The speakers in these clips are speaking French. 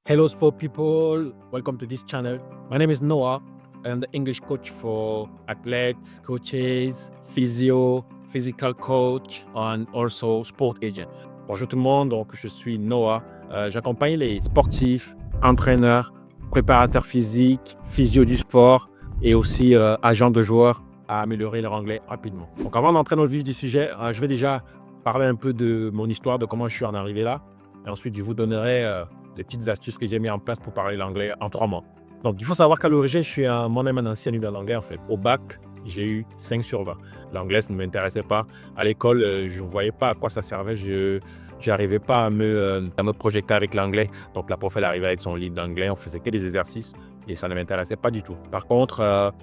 Hello, sport people. Welcome to this channel. My name is Noah. I am the English coach for athletes, coaches, physio, physical coach, and also sport agent. Bonjour tout le monde. Donc, je suis Noah. J'accompagne les sportifs, entraîneurs, préparateurs physiques, physio du sport et aussi agents de joueurs à améliorer leur anglais rapidement. Donc, avant d'entrer dans le vif du sujet, je vais déjà parler un peu de mon histoire, de comment je suis en arrivé là. Et ensuite, je vous donnerai les petites astuces que j'ai mis en place pour parler l'anglais en 3 mois. Donc, il faut savoir qu'à l'origine, je suis moi-même un ancien nul en anglais, en fait. Au bac, j'ai eu 5 sur 20. L'anglais, ça ne m'intéressait pas. À l'école, je ne voyais pas à quoi ça servait. Je n'arrivais pas à me projeter avec l'anglais. Donc, la prof, elle arrivait avec son livre d'anglais. On faisait que des exercices et ça ne m'intéressait pas du tout. Par contre,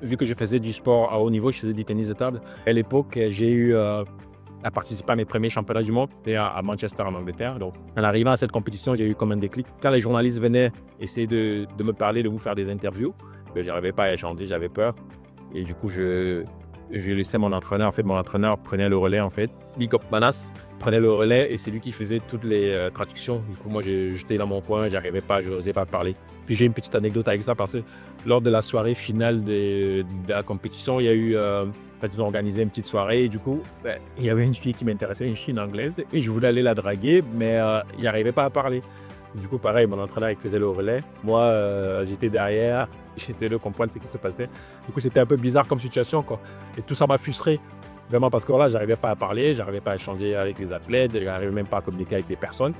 vu que je faisais du sport à haut niveau, je faisais du tennis de table. À l'époque, j'ai eu à participer à mes premiers championnats du monde, c'était à Manchester en Angleterre. Donc, en arrivant à cette compétition, j'ai eu comme un déclic. Quand les journalistes venaient essayer de me parler, de vous faire des interviews, je n'arrivais pas à échanger, j'avais peur. Et du coup, je laissais mon entraîneur. En fait, mon entraîneur prenait le relais, en fait. Big Up Manas prenait le relais et c'est lui qui faisait toutes les traductions. Du coup, moi, j'étais dans mon coin, j'arrivais pas, je n'osais pas parler. Puis j'ai une petite anecdote avec ça parce que lors de la soirée finale de la compétition, il y a eu ils ont organisé une petite soirée et du coup, il y avait une fille qui m'intéressait, une fille anglaise, et je voulais aller la draguer, mais il n'arrivait pas à parler. Du coup, pareil, mon entraîneur il faisait le relais. Moi, j'étais derrière, j'essayais de comprendre ce qui se passait. Du coup, c'était un peu bizarre comme situation, quoi. Et tout ça m'a frustré, vraiment, parce que là, j'arrivais pas à parler, j'arrivais pas à échanger avec les athlètes, j'arrivais même pas à communiquer avec les personnes.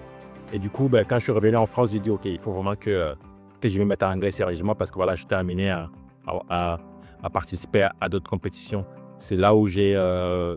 Et du coup, quand je suis revenu en France, j'ai dit, OK, il faut vraiment que je me mette en anglais sérieusement parce que voilà, j'étais amené à participer à d'autres compétitions. C'est là où j'ai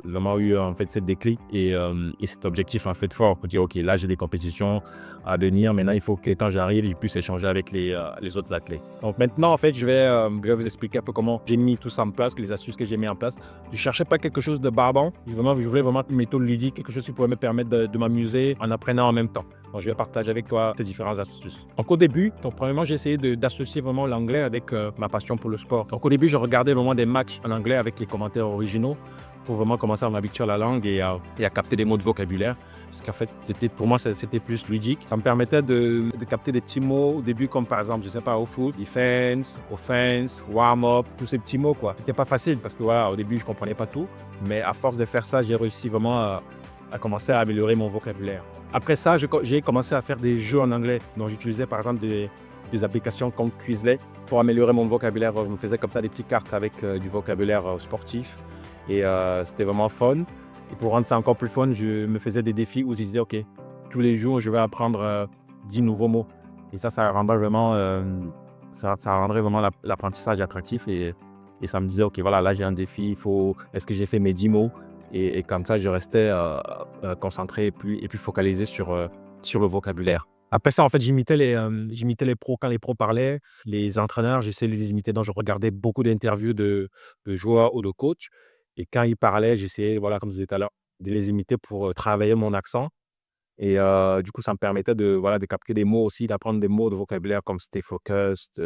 vraiment eu en fait ce déclic et cet objectif en fait fort pour dire ok, là j'ai des compétitions à venir, maintenant il faut que quand j'arrive je puisse échanger avec les autres athlètes. Donc maintenant en fait je vais vous expliquer un peu comment j'ai mis tout ça en place, les astuces que j'ai mis en place. Je cherchais pas quelque chose de barbant, je voulais vraiment une méthode ludique, quelque chose qui pourrait me permettre de m'amuser en apprenant en même temps. Donc, je vais partager avec toi ces différentes astuces. Donc, au début, premièrement, j'ai essayé d'associer vraiment l'anglais avec ma passion pour le sport. Donc, au début, je regardais vraiment des matchs en anglais avec les commentaires originaux pour vraiment commencer à m'habituer à la langue et à capter des mots de vocabulaire. Parce qu'en fait, pour moi, c'était plus ludique. Ça me permettait de capter des petits mots au début, comme par exemple, je sais pas, au foot, defense, offense, warm-up, tous ces petits mots, quoi. C'était pas facile parce que voilà, au début, je comprenais pas tout. Mais à force de faire ça, j'ai réussi vraiment à commencer à améliorer mon vocabulaire. Après ça, j'ai commencé à faire des jeux en anglais. Donc, j'utilisais par exemple des applications comme Quizlet pour améliorer mon vocabulaire. Je me faisais comme ça des petites cartes avec du vocabulaire sportif. Et c'était vraiment fun. Et pour rendre ça encore plus fun, je me faisais des défis où je disais, OK, tous les jours, je vais apprendre 10 nouveaux mots. Et ça rendrait vraiment, ça rendrait vraiment l'apprentissage attractif. Et ça me disait, OK, voilà, là, j'ai un défi. Est-ce que j'ai fait mes 10 mots? Et comme ça, je restais concentré et puis focalisé sur le vocabulaire. Après ça, en fait, j'imitais les pros quand les pros parlaient, les entraîneurs, j'essayais de les imiter. Donc, je regardais beaucoup d'interviews de joueurs ou de coachs. Et quand ils parlaient, j'essayais, voilà, comme je disais tout à l'heure, de les imiter pour travailler mon accent. Et du coup, ça me permettait voilà, de capter des mots aussi, d'apprendre des mots de vocabulaire comme stay focused,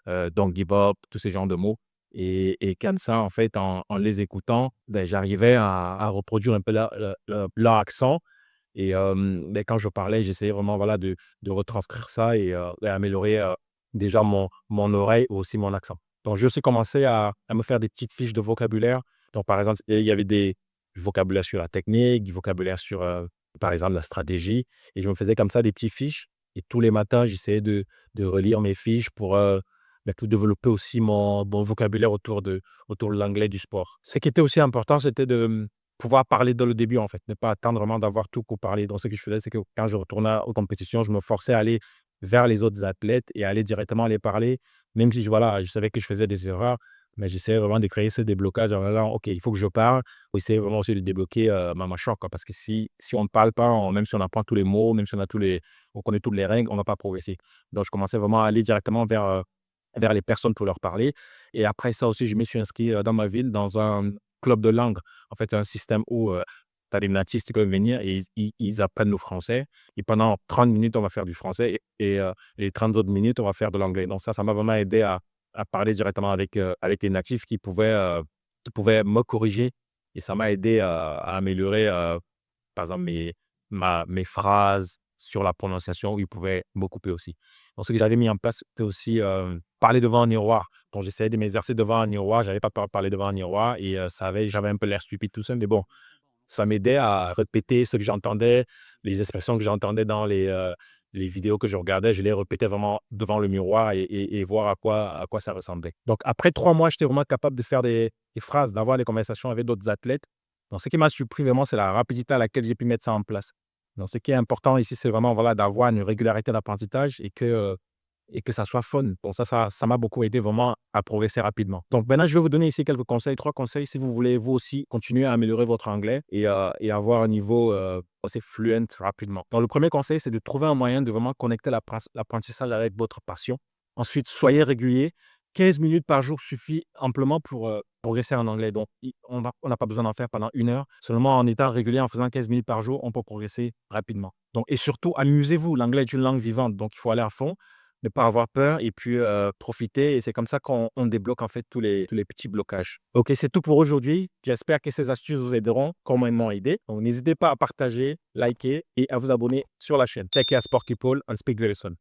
don't give up, tous ces genres de mots. Et comme ça, en fait, en les écoutant, j'arrivais à reproduire un peu leur accent. Et quand je parlais, j'essayais vraiment voilà, de retranscrire ça et améliorer déjà mon oreille ou aussi mon accent. Donc, j'ai aussi commencé à me faire des petites fiches de vocabulaire. Donc, par exemple, il y avait du vocabulaire sur la technique, du vocabulaire sur, par exemple, la stratégie. Et je me faisais comme ça des petites fiches. Et tous les matins, j'essayais de relire mes fiches pour développer aussi mon vocabulaire autour de l'anglais du sport. Ce qui était aussi important, c'était de pouvoir parler dès le début, en fait, ne pas attendre vraiment d'avoir tout pour parler. Donc, ce que je faisais, c'est que quand je retournais aux compétitions, je me forçais à aller vers les autres athlètes et à aller directement les parler, même si voilà, je savais que je faisais des erreurs, mais j'essayais vraiment de créer ce déblocage. Alors là, OK, il faut que je parle. Pour essayer vraiment aussi de débloquer ma mâchoire, quoi, parce que si on ne parle pas, même si on apprend tous les mots, même si on connaît toutes les règles, on ne va pas progresser. Donc, je commençais vraiment à aller directement vers les personnes pour leur parler. Et après ça aussi, je me suis inscrit dans ma ville dans un club de langue. En fait, c'est un système où tu as des natifs qui peuvent venir et ils apprennent le français. Et pendant 30 minutes, on va faire du français et les 30 autres minutes, on va faire de l'anglais. Donc ça m'a vraiment aidé à parler directement avec les natifs qui pouvaient me corriger. Et ça m'a aidé à améliorer, par exemple, mes phrases, sur la prononciation où ils pouvaient me couper aussi. Donc, ce que j'avais mis en place, c'était aussi parler devant un miroir. Donc, j'essayais de m'exercer devant un miroir. J'avais pas peur de parler devant un miroir et j'avais un peu l'air stupide tout seul, mais bon, ça m'aidait à répéter ce que j'entendais, les expressions que j'entendais dans les vidéos que je regardais, je les répétais vraiment devant le miroir et voir à quoi ça ressemblait. Donc, après 3 mois, j'étais vraiment capable de faire des phrases, d'avoir des conversations avec d'autres athlètes. Donc, ce qui m'a surpris vraiment, c'est la rapidité à laquelle j'ai pu mettre ça en place. Donc, ce qui est important ici, c'est vraiment voilà, d'avoir une régularité d'apprentissage et que ça soit fun. Donc ça m'a beaucoup aidé vraiment à progresser rapidement. Donc maintenant, je vais vous donner ici quelques conseils, 3 conseils si vous voulez vous aussi continuer à améliorer votre anglais et avoir un niveau assez fluent rapidement. Donc le premier conseil, c'est de trouver un moyen de vraiment connecter l'apprentissage avec votre passion. Ensuite, soyez régulier. 15 minutes par jour suffit amplement pour progresser en anglais. Donc, on n'a pas besoin d'en faire pendant 1 heure. Seulement en étant régulier, en faisant 15 minutes par jour, on peut progresser rapidement. Donc, et surtout, amusez-vous. L'anglais est une langue vivante, donc il faut aller à fond, ne pas avoir peur et puis profiter. Et c'est comme ça qu'on débloque en fait tous les petits blocages. Ok, c'est tout pour aujourd'hui. J'espère que ces astuces vous aideront comme elles m'ont aidé. Donc, n'hésitez pas à partager, liker et à vous abonner sur la chaîne. Take care, Sport People, and speak very soon.